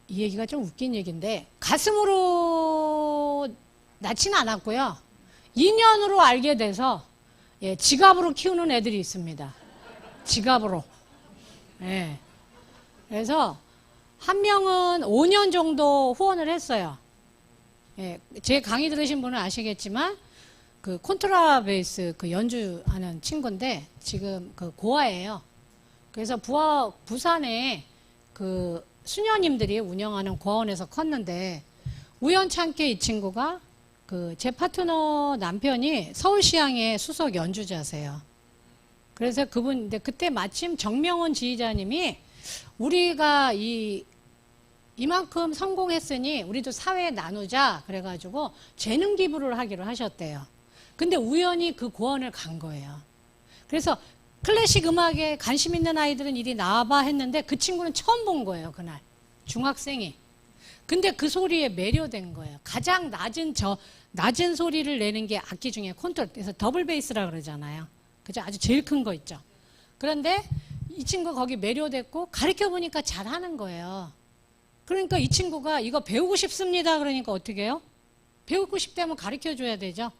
이 얘기가 좀 웃긴 얘기인데 가슴으로 낳지는 않았고요. 인연으로 알게 돼서 예, 지갑으로 키우는 애들이 있습니다. 지갑으로. 예. 그래서 한 명은 5년 정도 후원을 했어요. 예, 제 강의 들으신 분은 아시겠지만 그 콘트라베이스 그 연주하는 친구인데 지금 그 고아예요. 그래서 부산에 그 수녀님들이 운영하는 고아원에서 컸는데 우연찮게 이 친구가 그 제 파트너 남편이 서울시향의 수석 연주자세요. 그래서 그분인데 그때 마침 정명원 지휘자님이 우리가 이만큼 성공했으니 우리도 사회에 나누자 그래가지고 재능 기부를 하기로 하셨대요. 근데 우연히 그 고원을 간 거예요. 그래서 클래식 음악에 관심 있는 아이들은 이리 나와봐 했는데 그 친구는 처음 본 거예요. 그날 중학생이. 근데 그 소리에 매료된 거예요. 가장 낮은 소리를 내는 게 악기 중에 그래서 더블 베이스라 그러잖아요. 그죠? 아주 제일 큰 거 있죠. 그런데 이 친구 거기 매료됐고 가르쳐 보니까 잘하는 거예요. 그러니까 이 친구가 이거 배우고 싶습니다. 그러니까 어떻게 해요? 배우고 싶다면 가르쳐 줘야 되죠.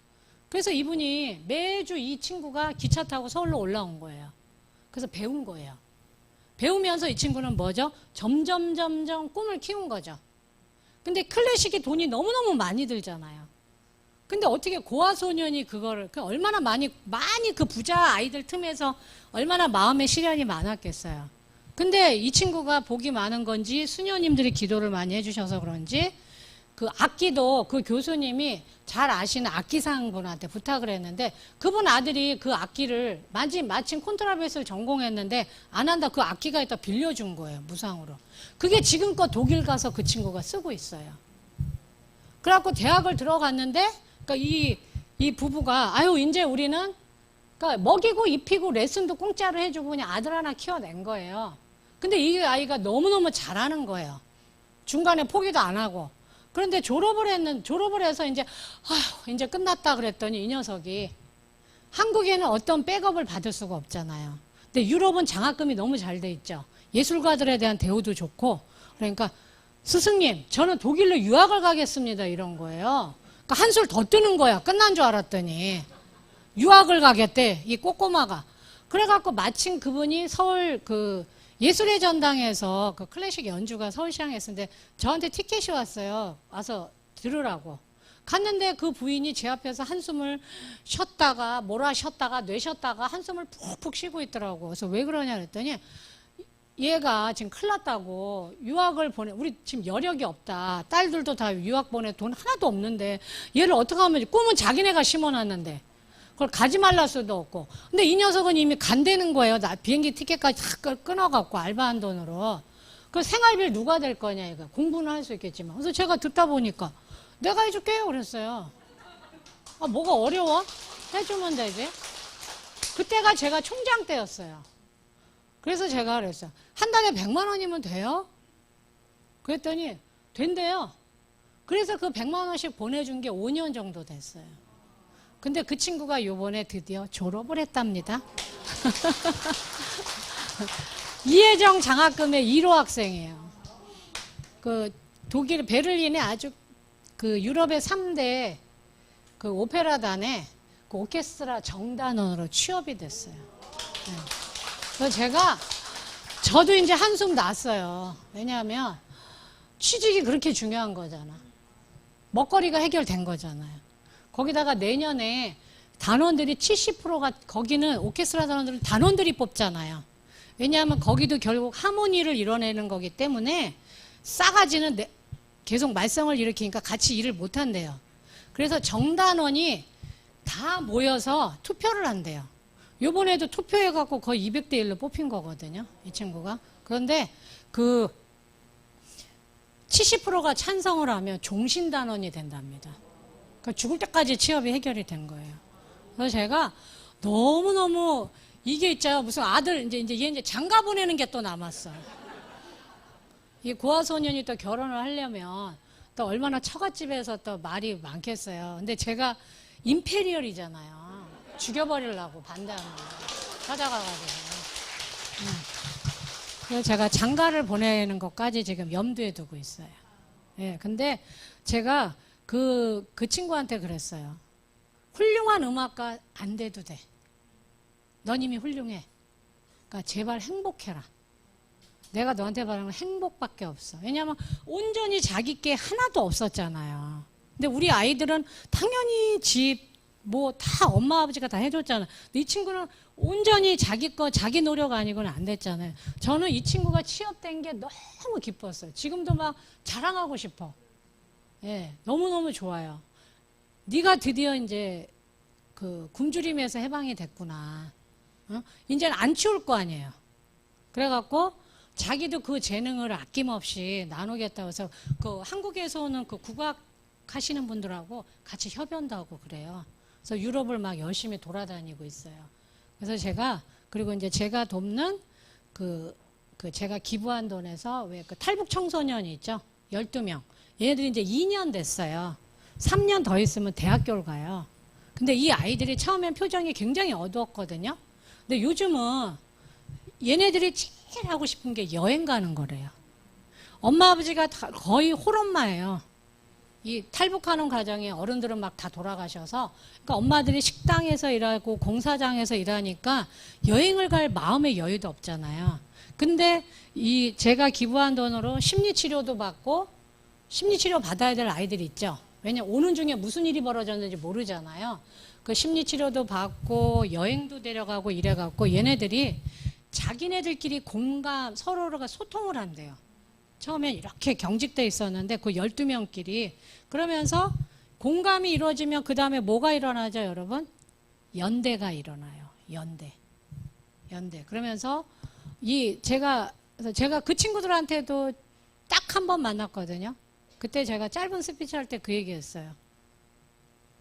그래서 이분이 매주 이 친구가 기차 타고 서울로 올라온 거예요. 그래서 배운 거예요. 배우면서 이 친구는 뭐죠? 점점 꿈을 키운 거죠. 근데 클래식이 돈이 너무너무 많이 들잖아요. 근데 어떻게 고아소년이 그거를 얼마나 많이 그 부자 아이들 틈에서 얼마나 마음의 시련이 많았겠어요. 근데 이 친구가 복이 많은 건지 수녀님들이 기도를 많이 해주셔서 그런지 그 악기도 그 교수님이 잘 아시는 악기상 분한테 부탁을 했는데 그분 아들이 그 악기를 마침 콘트라베이스를 전공했는데 안 한다 그 악기가 있다 빌려준 거예요. 무상으로. 그게 지금껏 독일 가서 그 친구가 쓰고 있어요. 그래갖고 대학을 들어갔는데 그러니까 이 부부가 아유 이제 우리는 그러니까 먹이고 입히고 레슨도 공짜로 해주고 그냥 아들 하나 키워낸 거예요. 근데 이 아이가 너무너무 잘하는 거예요. 중간에 포기도 안 하고. 그런데 졸업을 해서 이제 이제 끝났다 그랬더니 이 녀석이 한국에는 어떤 백업을 받을 수가 없잖아요. 근데 유럽은 장학금이 너무 잘 돼 있죠. 예술가들에 대한 대우도 좋고. 그러니까 스승님 저는 독일로 유학을 가겠습니다 이런 거예요. 그러니까 한술 더 뜨는 거야. 끝난 줄 알았더니 유학을 가겠대 이 꼬꼬마가. 그래갖고 마침 그분이 서울 그 예술의 전당에서 그 클래식 연주가 서울시향에 했는데 저한테 티켓이 왔어요. 와서 들으라고. 갔는데 그 부인이 제 앞에서 한숨을 쉬었다가 몰아쉬었다가 내쉬었다가 한숨을 푹푹 쉬고 있더라고. 그래서 왜 그러냐 그랬더니 얘가 지금 큰일 났다고 유학을 우리 지금 여력이 없다. 딸들도 다 유학 보내 돈 하나도 없는데 얘를 어떻게 하면 꿈은 자기네가 심어놨는데 그걸 가지 말랄 수도 없고. 근데 이 녀석은 이미 간다는 거예요. 비행기 티켓까지 다 끊어갖고 알바한 돈으로. 그 생활비를 누가 될 거냐 이거. 공부는 할 수 있겠지만. 그래서 제가 듣다 보니까 내가 해줄게요 그랬어요. 아 뭐가 어려워? 해주면 되지. 그때가 제가 총장 때였어요. 그래서 제가 그랬어요. 한 달에 100만 원이면 돼요? 그랬더니 된대요. 그래서 그 100만 원씩 보내준 게 5년 정도 됐어요. 근데 그 친구가 요번에 드디어 졸업을 했답니다. 이혜정 장학금의 1호 학생이에요. 그 독일 베를린에 아주 그 유럽의 3대 그 오페라단에 그 오케스트라 정단원으로 취업이 됐어요. 네. 그래서 저도 이제 한숨 났어요. 왜냐하면 취직이 그렇게 중요한 거잖아. 먹거리가 해결된 거잖아요. 거기다가 내년에 단원들이 70%가 거기는 오케스트라 단원들은 단원들이 뽑잖아요. 왜냐하면 거기도 결국 하모니를 이뤄내는 거기 때문에 싸가지는 계속 말썽을 일으키니까 같이 일을 못 한대요. 그래서 정단원이 다 모여서 투표를 한대요. 요번에도 투표해갖고 거의 200대 1로 뽑힌 거거든요. 이 친구가. 그런데 그 70%가 찬성을 하면 종신단원이 된답니다. 그러니까 죽을 때까지 취업이 해결이 된 거예요. 그래서 제가 너무너무 이게 있잖아요. 무슨 아들 얘 이제 장가 보내는 게 또 남았어. 이 고아소년이 또 결혼을 하려면 또 얼마나 처갓집에서 또 말이 많겠어요. 근데 제가 임페리얼이잖아요. 죽여버리려고 반대하는 거예요. 찾아가가지고. 그래서 제가 장가를 보내는 것까지 지금 염두에 두고 있어요. 예, 근데 제가 그 친구한테 그랬어요. 훌륭한 음악가 안 돼도 돼. 넌 이미 훌륭해. 그러니까 제발 행복해라. 내가 너한테 바라는 건 행복밖에 없어. 왜냐하면 온전히 자기 게 하나도 없었잖아요. 근데 우리 아이들은 당연히 집, 뭐 다 엄마 아버지가 다 해줬잖아. 근데 이 친구는 온전히 자기 거, 자기 노력 아니고는 안 됐잖아요. 저는 이 친구가 취업된 게 너무 기뻤어요. 지금도 막 자랑하고 싶어. 예, 너무너무 좋아요. 네가 드디어 이제 그 굶주림에서 해방이 됐구나. 이제는 안 치울 거 아니에요. 그래갖고 자기도 그 재능을 아낌없이 나누겠다고 해서 그 한국에서 오는 그 국악 하시는 분들하고 같이 협연도 하고 그래요. 그래서 유럽을 막 열심히 돌아다니고 있어요. 그래서 제가, 그리고 이제 제가 돕는 제가 기부한 돈에서 왜 그 탈북 청소년이 있죠? 12명. 얘네들이 이제 2년 됐어요. 3년 더 있으면 대학교를 가요. 근데 이 아이들이 처음엔 표정이 굉장히 어두웠거든요. 근데 요즘은 얘네들이 제일 하고 싶은 게 여행 가는 거래요. 엄마 아버지가 거의 홀엄마예요. 이 탈북하는 과정에 어른들은 막 다 돌아가셔서, 그러니까 엄마들이 식당에서 일하고 공사장에서 일하니까 여행을 갈 마음의 여유도 없잖아요. 근데 제가 기부한 돈으로 심리치료도 받고, 심리치료 받아야 될 아이들이 있죠. 왜냐면 오는 중에 무슨 일이 벌어졌는지 모르잖아요. 그 심리치료도 받고 여행도 데려가고 이래갖고 얘네들이 자기네들끼리 공감, 서로가 소통을 한대요. 처음엔 이렇게 경직돼 있었는데 그 12명끼리 그러면서 공감이 이루어지면 그 다음에 뭐가 일어나죠, 여러분? 연대가 일어나요. 연대. 그러면서 제가 그 친구들한테도 딱 한 번 만났거든요. 그때 제가 짧은 스피치 할 때 그 얘기했어요.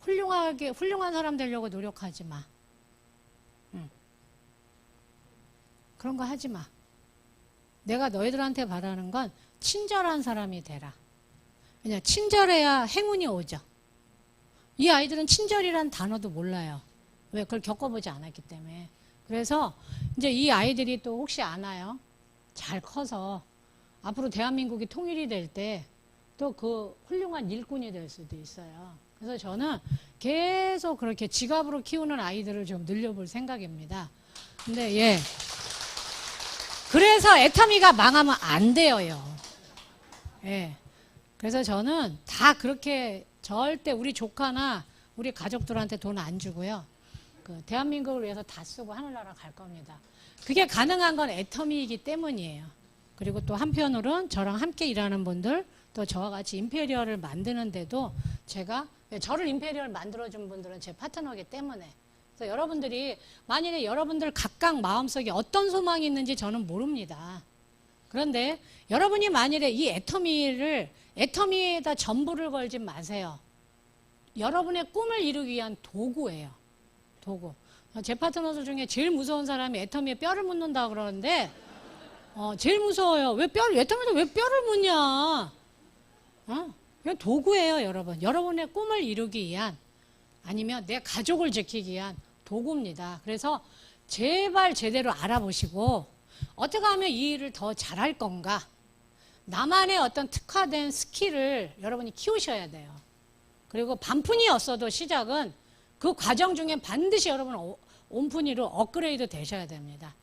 훌륭한 사람 되려고 노력하지 마. 그런 거 하지 마. 내가 너희들한테 바라는 건 친절한 사람이 되라. 왜냐, 친절해야 행운이 오죠. 이 아이들은 친절이란 단어도 몰라요. 왜? 그걸 겪어보지 않았기 때문에. 그래서 이제 이 아이들이 또 혹시 아나요? 잘 커서 앞으로 대한민국이 통일이 될 때 또 그 훌륭한 일꾼이 될 수도 있어요. 그래서 저는 계속 그렇게 지갑으로 키우는 아이들을 좀 늘려볼 생각입니다. 근데 예. 그래서 애터미가 망하면 안 돼요. 예. 그래서 저는 다 그렇게 절대 우리 조카나 우리 가족들한테 돈 안 주고요. 대한민국을 위해서 다 쓰고 하늘나라 갈 겁니다. 그게 가능한 건 애터미이기 때문이에요. 그리고 또 한편으로는 저랑 함께 일하는 분들, 또 저와 같이 임페리얼을 만드는데도 저를 임페리얼 만들어준 분들은 제 파트너이기 때문에. 그래서 여러분들이 만약에 여러분들 각각 마음속에 어떤 소망이 있는지 저는 모릅니다. 그런데 여러분이 만일에 이 애터미에다 전부를 걸지 마세요. 여러분의 꿈을 이루기 위한 도구예요. 도구. 제 파트너들 중에 제일 무서운 사람이 애터미에 뼈를 묻는다 그러는데 제일 무서워요. 애터미에다 왜 뼈를 묻냐? 그냥 도구예요, 여러분. 여러분의 꿈을 이루기 위한, 아니면 내 가족을 지키기 위한 도구입니다. 그래서 제발 제대로 알아보시고 어떻게 하면 이 일을 더 잘할 건가? 나만의 어떤 특화된 스킬을 여러분이 키우셔야 돼요. 그리고 반푼이었어도 시작은 그 과정 중에 반드시 여러분 온푼이로 업그레이드 되셔야 됩니다.